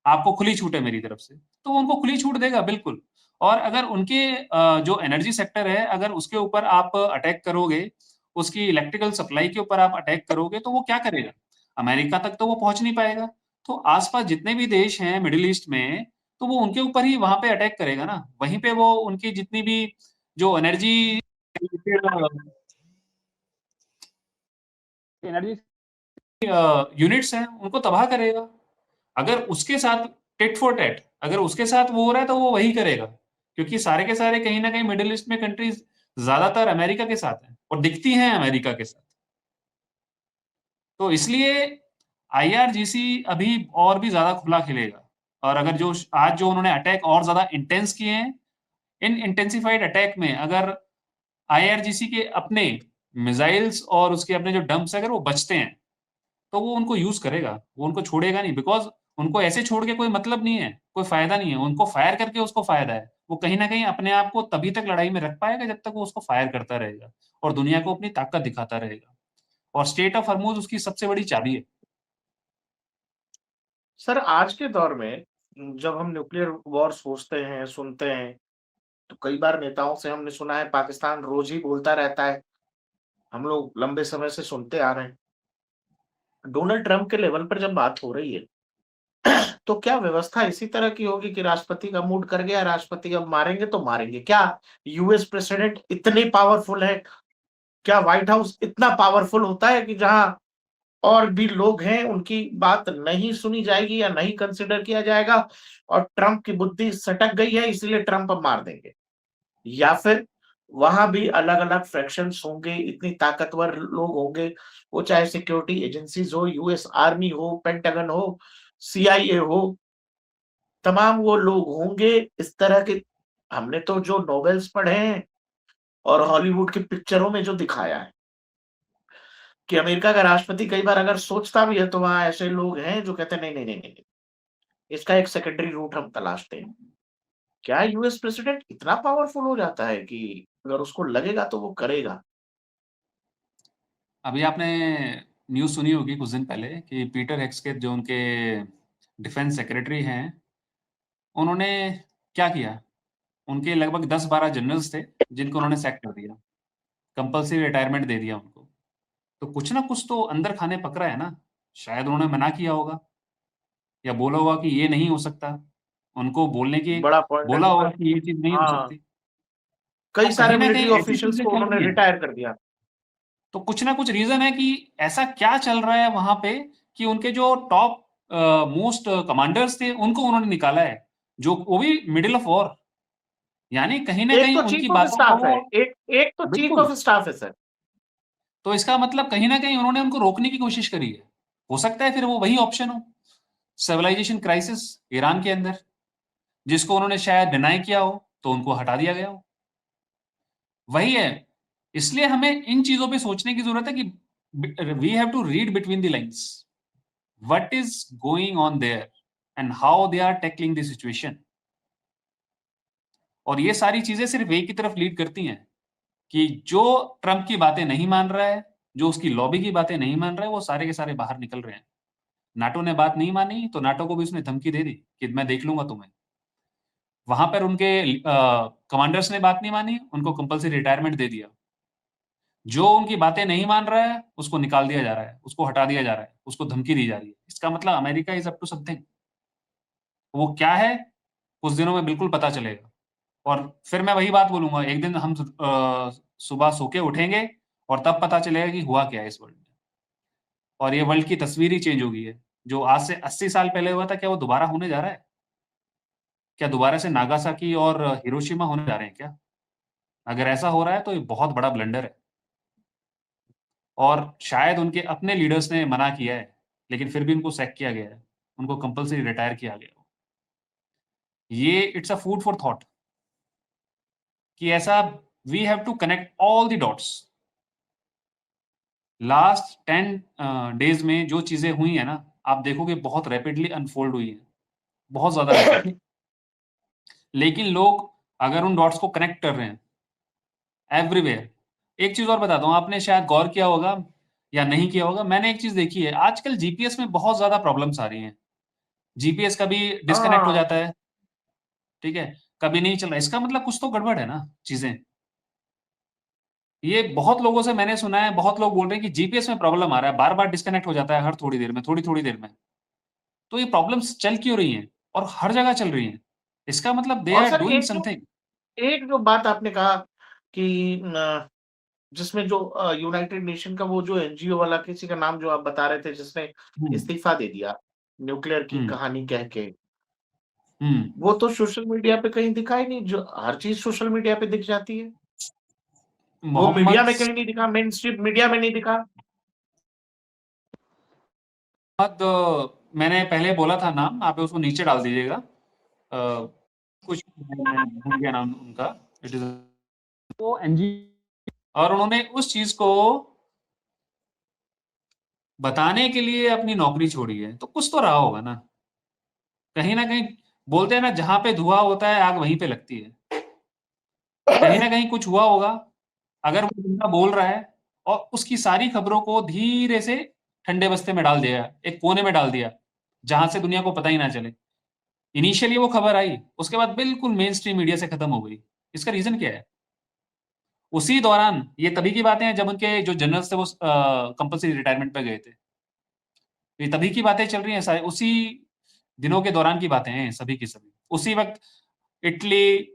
आपको खुली छूट है मेरी तरफ से। तो वो उनको खुली छूट देगा बिल्कुल। और अगर उनके जो एनर्जी सेक्टर है, अगर उसके ऊपर आप अटैक करोगे, उसकी इलेक्ट्रिकल सप्लाई के ऊपर आप अटैक करोगे, तो वो क्या करेगा? अमेरिका तक तो वो पहुँच नहीं पाएगा। तो आस-पास जितने भी देश हैं मिडल ईस्ट में, तो वो उनके ऊपर ही वहाँ पे अटैक करेगा ना। वहीं पे वो उनकी जितनी भी जो एनर्जी एनर्जी यूनिट्स हैं, उनको तबाह करेगा। अगर उसके साथ टिट फॉर टैट, अगर उसके साथ वो हो रहा है, तो वो वही करेगा। क्योंकि सारे के सारे कहीं न कहीं मिडल ईस्ट में कंट्रीज़ ज़्यादातर अमेरिका के साथ हैं और दिखती हैं अमेरिका के साथ। तो इसलिए आईआरजीसी अभी और भी ज़्यादा खुला खिलेगा। और अगर जो आज जो उन्होंने अटैक और ज़्यादा इंटेंस किए हैं, इन इंटेंसिफाइड अटैक में अगर आईआरजीसी के अपने मिसाइल्स और उसके अपने जो डंप्स अगर वो बचते हैं, तो वो उनको यूज़ करेगा, वो उनको छोड़ेगा नहीं, बिकॉज़ उनको ऐसे छोड़ के कोई मतलब नहीं है, कोई फ़ायदा नहीं है, उनको फायर करके उसको फ़ायदा है। वो कहीं न कहीं अपने आप को तभी तक लड़ाई में रख पाएगा जब तक वो उसको फायर करता रहेगा और दुनिया को अपनी ताकत दिखाता रहेगा। और स्ट्रेट ऑफ हॉर्मुज़ उसकी सबसे बड़ी चाबी है। सर आज के दौर में जब हम न्यूक्लियर वॉर सोचते हैं, सुनते हैं, तो कई बार नेताओं से हमने सुना है पाकिस्तान रोज़ ही बोलता रहता है। हम लोग लंबे समय से सुनते आ रहे हैं। डोनाल्ड ट्रम्प के लेवल पर जब बात हो रही है, तो क्या व्यवस्था इसी तरह की होगी कि राष्ट्रपति का मूड कर गया, राष्ट्रपति अब मारेंगे तो मारेंगे? क्या यूएस प्रेसिडेंट इतने पावरफुल है? क्या व्हाइट हाउस इतना पावरफुल होता है कि जहां और भी लोग हैं, उनकी बात नहीं सुनी जाएगी या नहीं कंसिडर किया जाएगा और ट्रम्प की बुद्धि सटक गई है इसलिए ट्रम्प अब मार देंगे? या फिर वहां भी अलग-अलग फ्रैक्शंस होंगे, इतनी ताकतवर लोग होंगे, वो चाहे सिक्योरिटी एजेंसीज हो, यूएस आर्मी हो, पेंटागन हो, सीआईए हो, तमाम वो लोग होंगे इस तरह के। हमने तो जो नॉवेल्स पढ़े हैं और हॉलीवुड की पिक्चरों में जो दिखाया है कि अमेरिका का राष्ट्रपति कई बार अगर सोचता भी है तो वहाँ ऐसे लोग हैं जो कहते हैं नहीं, नहीं, नहीं, नहीं, नहीं, इसका एक सेकेंडरी रूट हम तलाशते हैं। क्या यूएस प्रेसिडेंट इतना पावरफुल हो जाता है कि अगर उसको लगेगा तो वो करेगा? अभी आपने न्यूज़ सुनी होगी कुछ दिन पहले कि पीटर हेग्सेट जो उनके डिफेंस सेक्रेटरी हैं, उन्होंने क्या किया? उनके लगभग 10-12 जनरल्स थे, जिनको उन्होंने सैक कर दिया। कंपल्सरी रिटायरमेंट दे दिया उनको। तो कुछ ना कुछ तो अंदर खाने पक रहा है ना। शायद उन्होंने मना किया होगा या बोला होगा कि ये नहीं हो सकता। उनको बोलने की बड़ा पॉइंट है। बोला होगा कि ये चीज़ नहीं हो हाँ, सकती। कई तो सारे कहीं न मिलिट्री कहीं ऐसी ऑफिशियल्स चीज़ें को चल उन्होंने रही हैं। रिटायर कर दिया। तो कुछ ना कुछ रीज़न है कि ऐसा क्या चल रहा है वहाँ पे कि उनके जो टॉप मोस्ट कमांडर्स थे, उनको उन्होंने निकाला है। जो वो भी मिडल ऑफ वॉर। यानी कहीं न एक कहीं तो उनकी चीफ ऑफ बातों का स्टाफ है, वो एक एक तो चीफ बिल्कुल। ऑफ स्टाफ है सर। तो इसका मतलब कहीं न कहीं उन्होंने उनको रोकने की कोशिश करी है। हो सकता है फिर वो वही ऑप्शन हो, सिविलाइजेशन क्राइसिस ईरान के अंदर, जिसको उन्होंने शायद डिनाई किया हो, तो उनको हटा दिया गया हो। वही है, इसलिए हमें इन चीज़ों पे सोचने की ज़रूरत है कि we have to read between the lines, what is going on there and how they are tackling the situation. और ये सारी चीज़ें सिर्फ एक ही तरफ लीड करती हैं कि जो ट्रम्प की बातें नहीं मान रहा है, जो उसकी लॉबी की बातें नहीं मान रहा है, वो सारे के सारे बाहर निकल रहे हैं। नाटो ने बात नहीं मानी, तो नाटो को भी उसने धमकी दे दी कि मैं देख लूँगा तुम्हें। वहाँ पर उनके कमांडर्स ने बात नहीं मानी, उनको कंपल्सरी रिटायरमेंट दे दिया। जो उनकी बातें नहीं मान रहा है, उसको निकाल दिया जा रहा है, उसको हटा दिया जा रहा है, उसको धमकी दी जा रही है। इसका मतलब America is up to something. वो क्या है, कुछ दिनों में बिल्कुल पता चलेगा। और फिर मैं वही बात बोलूँगा, एक दिन हम सुबह सो के उठेंगे और तब पता चलेगा कि हुआ क्या है इस वर्ल्ड में। और ये वर्ल्ड की तस्वीर ही चेंज हो गई है। जो आज से 80 साल पहले हुआ था, क्या वो दोबारा होने जा रहा है? क्या दोबारा से नागासाकी और हिरोशिमा होने जा रहे हैं क्या? अगर ऐसा हो रहा है तो ये बहुत बड़ा ब्लंडर है। और शायद उनके अपने लीडर्स ने मना किया है, लेकिन फिर भी उनको सैक किया गया है। उनको कंपल्सरी रिटायर किया गया है। ये it's a food for thought कि ऐसा we have to connect all the dots. Last 10 days में जो चीज़ें हुई हैं ना, आप देखोगे बहुत रैपिडली अनफोल्ड हुई हैं, बहुत ज़्यादा रैपिडली। लेकिन लोग अगर उन डॉट्स को कनेक्ट कर रहे हैं एवरीवेयर। एक चीज़ और बताता हूँ, आपने शायद गौर किया होगा या नहीं किया होगा, मैंने एक चीज़ देखी है, आजकल जीपीएस में बहुत ज़्यादा प्रॉब्लम्स आ रही हैं। जीपीएस कभी डिस्कनेक्ट हो हाँ, जाता है, ठीक है? कभी नहीं चल रहा, इसका मतलब कुछ तो गड़बड़ है ना चीज़ें। ये बहुत लोगों से मैंने सुना है, बहुत लोग बोल रहे हैं कि जीपीएस में प्रॉब्लम आ रहा है, बार-बार डिस्कनेक्ट हो जाता है हर थोड़ी देर में, थोड़ी-थोड़ी देर में। तो ये प्रॉब्लम्स चल क्यों रही हैं? और हर जगह चल रही हैं? इसका मतलब दे और आर सर डूइंग समथिंग। एक जो बात आपने कहा कि जिसमें जो यूनाइटेड नेशन का वो जो एनजीओ वाला किसी का नाम जो आप बता रहे थे जिसने हुँ, इस्तीफा दे दिया, न्यूक्लियर की हुँ, कहानी कह के, हुँ। वो तो सोशल मीडिया पे कहीं दिखा ही नहीं, जो हर चीज़ सोशल मीडिया पे दिख जाती है। वो मीडिया मोहम्मद में कहीं नहीं दिखा, मेन स्ट्रीम मीडिया में नहीं दिखा। मैंने पहले बोला था नाम, आप उसको नीचे डाल दीजिएगा। कुछ मैं भूल गया नाम उनका। इट इज़ वो एनजी, और उन्होंने उस चीज़ को बताने के लिए अपनी नौकरी छोड़ी है, तो कुछ तो रहा होगा ना। कहीं न कहीं बोलते हैं ना, जहाँ पे धुआँ होता है, आग वहीं पे लगती है। कहीं न कहीं कुछ हुआ होगा, अगर वो बंदा बोल रहा है और उसकी सारी खबरों को धीरे से ठंडे बस्ते में डाल दिया, एक कोने में डाल दिया, जहाँ से दुनिया को पता ही ना चले। इनिशियली वो खबर आई, उसके बाद बिल्कुल मेन स्ट्रीम मीडिया से खत्म हो गई। इसका रीज़न क्या है? उसी दौरान ये तभी की बातें हैं जब उनके जो जनरल्स थे वो कंपल्सरी रिटायरमेंट पे गए थे। ये तभी की बातें चल रही हैं, शायद उसी दिनों के दौरान की बातें हैं सभी की सभी। उसी वक़्त इटली,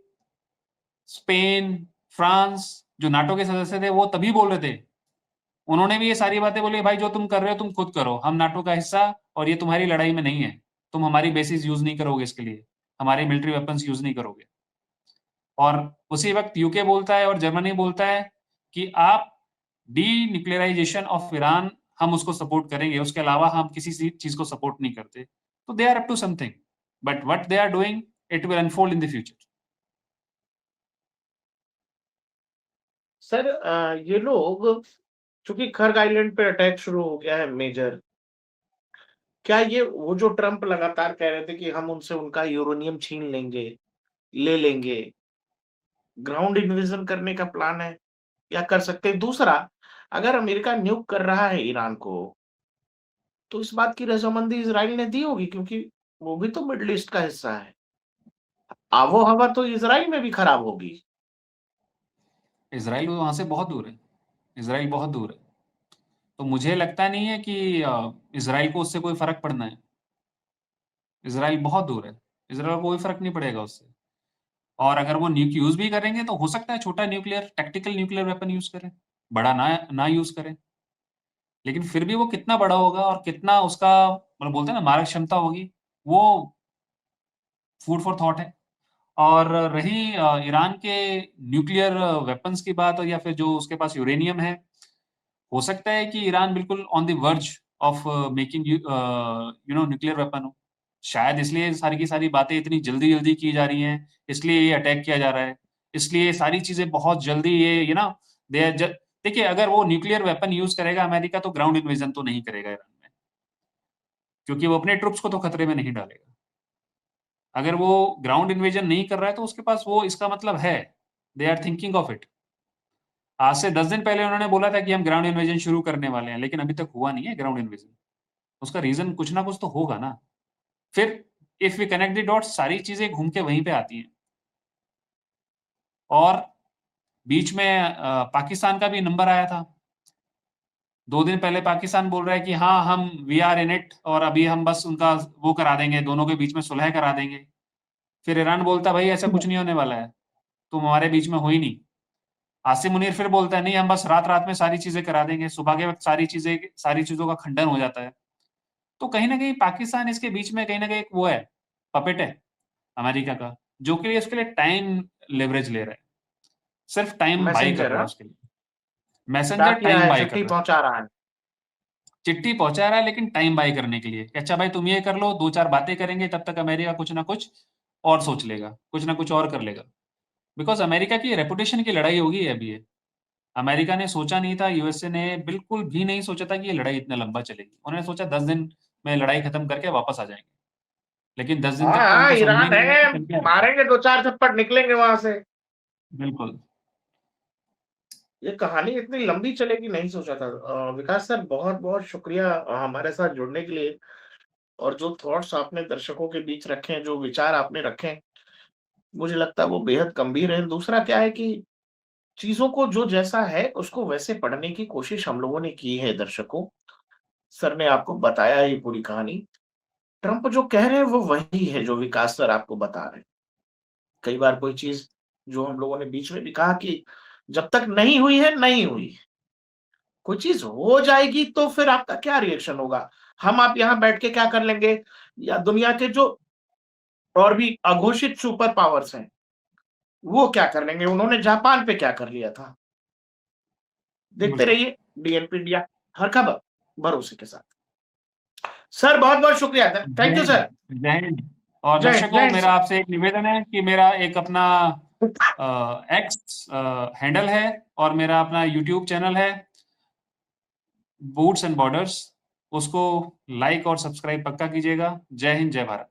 स्पेन, फ्रांस जो नाटो के सदस्य थे वो तभी बोल रहे थे। उन्होंने भी ये सारी बातें बोली, भाई जो तुम कर रहे हो तुम खुद करो, हम नाटो का हिस्सा और ये तुम्हारी लड़ाई में नहीं है। तुम हमारी बेसिस यूज़ नहीं करोगे इसके लिए, हमारे मिलिट्री वेपन्स यूज़ नहीं करोगे। और उसी वक़्त यूके बोलता है और जर्मनी बोलता है कि आप डीन्यूक्लियराइज़ेशन ऑफ ईरान, हम उसको सपोर्ट करेंगे, उसके अलावा हम किसी सी चीज़ को सपोर्ट नहीं करते। तो they are up to something, but what they are doing, it will unfold in the future. Sir ये लोग चूँकि खर्ग आइलैंड पे अटैक शुरू हो गया है मेजर, क्या ये वो जो ट्रम्प लगातार कह रहे थे कि हम उनसे उनका यूरेनियम छीन लेंगे, ले लेंगे, ग्राउंड इन्वेजन करने का प्लान है या कर सकते हैं? दूसरा, अगर अमेरिका न्यूक कर रहा है ईरान को, तो इस बात की रज़ामंदी इज़राइल ने दी होगी क्योंकि वो भी तो मिडल ईस्ट का हिस्सा है। आबो-हवा तो इज़राइल में भी खराब होगी। इज़राइल वहाँ से बहुत दूर है, इज़राइल बहुत दूर है। तो मुझे लगता नहीं है कि इज़राइल को उससे कोई फ़र्क पड़ना है। इज़राइल बहुत दूर है, इज़राइल को कोई फ़र्क नहीं पड़ेगा उससे। और अगर वो न्यूक यूज़ भी करेंगे तो हो सकता है छोटा nuclear tactical nuclear weapon use करें, बड़ा ना ना यूज़ करें। लेकिन फिर भी वो कितना बड़ा होगा और कितना उसका मतलब बोलते हैं ना मारक क्षमता होगी, वो फूड फॉर थॉट है। और रही ईरान के न्यूक्लियर वेपन्स की बात या फिर जो उसके पास यूरेनियम है, हो सकता है कि ईरान बिल्कुल on the verge of making nuclear weapon हो। शायद इसलिए सारी की सारी बातें इतनी जल्दी-जल्दी की जा रही हैं, इसलिए ये अटैक किया जा रहा है। इसलिए ये सारी चीज़ें बहुत जल्दी ये दे आर ज देखिए, अगर वो न्यूक्लियर वेपन यूज़ करेगा अमेरिका, तो ग्राउंड इन्वेजन तो नहीं करेगा ईरान में, क्योंकि वो अपने ट्रूप्स को तो खतरे में नहीं डालेगा। अगर वो ग्राउंड इन्वेजन नहीं कर रहा है, तो उसके पास वो इसका मतलब है, they are thinking of it. आज से 10 दिन पहले उन्होंने बोला था कि हम ग्राउंड इन्वेजन शुरू करने वाले हैं, लेकिन अभी तक हुआ नहीं है ग्राउंड इन्वेजन। उसका रीज़न कुछ ना कुछ तो होगा ना। फिर if we connect the dots, सारी चीज़ें घूम के वहीं पे आती हैं। और बीच में पाकिस्तान का भी नंबर आया था। 2 दिन पहले पाकिस्तान बोल रहा है कि हाँ, हम वी आर इन इट और अभी हम बस उनका वो करा देंगे, दोनों के बीच में सुलह करा देंगे। फिर ईरान बोलता है, "भई ऐसा कुछ नहीं होने वाला है, तुम हमारे बीच में हो ही नहीं।" आसिम मुनीर फिर बोलता है, "नहीं, हम बस रात-रात में सारी चीज़ें करा देंगे।" सुबह के वक़्त सारी चीज़ों का खंडन हो जाता है। तो कहीं न कहीं पाकिस्तान इसके बीच में कहीं न कहीं एक वो है, पपेट है अमेरिका का, जो कि इसके लिए टाइम लेवरेज ले रहा है। सिर्फ टाइम बाय कर मैसेंजर रहा है हाँ, उसके लिए। मैसेंजर डाकिया टाइम है, बाय कर चिट्ठी रहा है। पहुँचा रहा है। चिट्ठी पहुँचा रहा है लेकिन टाइम बाय करने के लिए कि अच्छा भाई तुम ये कर लो, 2-4 बातें करेंगे तब तक अमेरिका कुछ ना कुछ और सोच लेगा, कुछ ना कुछ और कर लेगा। बिकॉज़ अमेरिका की रेपुटेशन की लड़ाई होगी अभी ये। अमेरिका ने सोचा नहीं था, यूएसए ने बिल्कुल भी नहीं सोचा था कि ये लड़ाई इतना लंबा चलेगी। उन्होंने सोचा 10 दिन में लड़ाई खत्म करके वापस आ जाएँगे। लेकिन 10 दिन हाँ, तक तो हाँ, उनको समझ में ही ईरान नहीं आया है, कि चल क्या रहा है। मारेंगे 2-4 थप्पड़ निकलेंगे वहाँ से। बिल्कुल। ये कहानी इतनी लंबी चलेगी नहीं सोचा था। विकास सर बहुत-बहुत शुक्रिया हमारे साथ जुड़ने के लिए और जो थॉट्स आपने दर्शकों के बीच रखे हैं, जो विचार आपने रखे हैं, मुझे लगता है वो बेहद गंभीर है। दूसरा क्या है कि चीज़ों को जो जैसा है उसको वैसे पढ़ने की कोशिश हम लोगों ने की है दर्शकों। सर ने आपको बताया ये पूरी कहानी। ट्रम्प जो कह रहे हैं वो वही है जो विकास सर आपको बता रहे हैं। कई बार कोई चीज़ जो हम लोगों ने बीच में भी कहा कि जब तक नहीं हुई है, नहीं हुई है। कोई चीज़ हो जाएगी तो फिर आपका क्या रिएक्शन होगा? हम आप यहाँ बैठ के क्या कर लेंगे या दुनिया के जो और भी अघोषित सुपर पावर्स हैं, वो क्या कर लेंगे? उन्होंने जापान पे क्या कर लिया था? देखते बिल्कुल। रहिए डीएनपी इंडिया, हर खबर भरोसे के साथ। सर बहुत-बहुत शुक्रिया। जय थैंक यू हिंद, सर। जय हिंद। और जय दर्शकों हिंद मेरा सर। आपसे एक निवेदन है कि मेरा एक अपना एक्स हैंडल है और मेरा अपना यूट्यूब चैनल है, बूट्स एंड बॉर्डर्स। उसको लाइक और सब्सक्राइब पक्का कीजिएगा। जय हिंद, जय भारत।